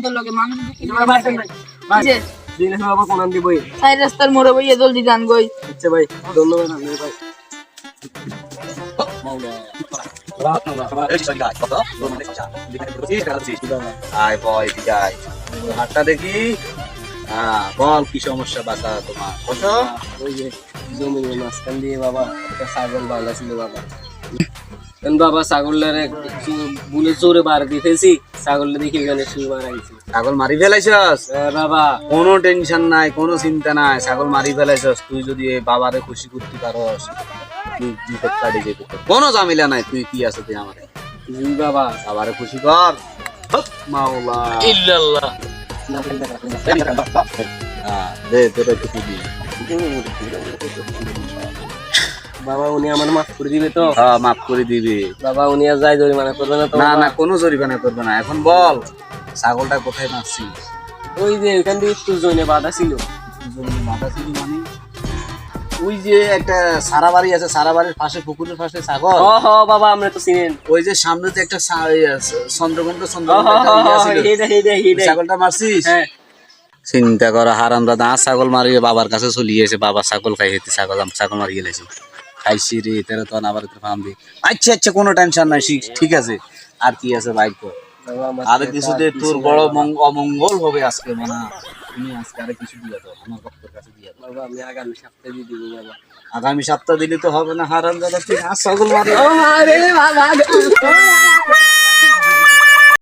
তোর লগে মানুষ তোমার বাসা নাই ভাই দিনে বাবা কোনান দিবই সাই রাস্তার মোড়ে বইয়ে জলদি যান গই আচ্ছা ভাই ধন্যবাদ আপনাকে ভাই আয় বয় বিদায় হাতটা দেখি। হ্যাঁ বল কি সমস্যা বাসা তোমার বসো। ওই যে জমির মাঝখান দিয়ে বাবা একটা ছাগল বাঁধা ছিল বাবা বাবা ছাগলটারে বুলে জোরে বার দিতেছি ছাগলটা দেখি এখানে শুয়ে মারাইছি ছাগল মারি ফেলাইছস বাবা কোনো টেনশন নাই কোনো চিন্তা নাই ছাগল মারি ফেলাইছস তুই যদি এই বাবারে খুশি করতে পারস তুই বিপদ কাটে যেতে কোনো ঝামেলা নাই তুই কি আছে তুই আমারে জি বাবা বাবারে খুশি কর মাওলা ইল্লাল্লাহ হ্যাঁ দে তোরা খুশি দি বাবা উনি আমার মাফ করে দিবে তো হ্যাঁ মাফ করে দিবি বাবা উনি আর যাই জরিমানা করবে না তো না না কোনো জরিমানা করবে না এখন বল ছাগলটা কোথায় মারছিস ওই যে ওইখান দিয়ে একটু জইনে বাধা ছিল মাথা ছিল মানে ওই যে একটা সারা বাড়ি আছে সারা বাড়ির পাশে পুকুরের পাশে ছাগল ও হ বাবা আমরা তো চিনেন ওই যে সামনে তো একটা চন্দ্রকন্ড এইটা ছাগলটা মারছিস হ্যাঁ চিন্তা করা হারাম দাদা ছাগল মারিয়ে বাবার কাছে চলিয়েছে বাবা ছাগল খাই হেতে ছাগল ছাগল মারিয়ে গেলেছে খাইছি রে তেরে তো আবার ফার্ম দি আচ্ছা আচ্ছা কোনো টেনশন নাই ঠিক আছে আর কি আছে বাইক তো আর কিছুতে তোর বড় অমঙ্গল হবে আজকে মানে তুমি আজকে আরে কিছু দিয়ে দাও আমার ভক্তের কাছে দিয়ে দাও বাবা আমি আগামী সপ্তাহে দিয়ে দিব বাবা আগামী সপ্তাহ দিলে তো হবে না হারাম দাদা তুই ছাগল মারি আরে বাবা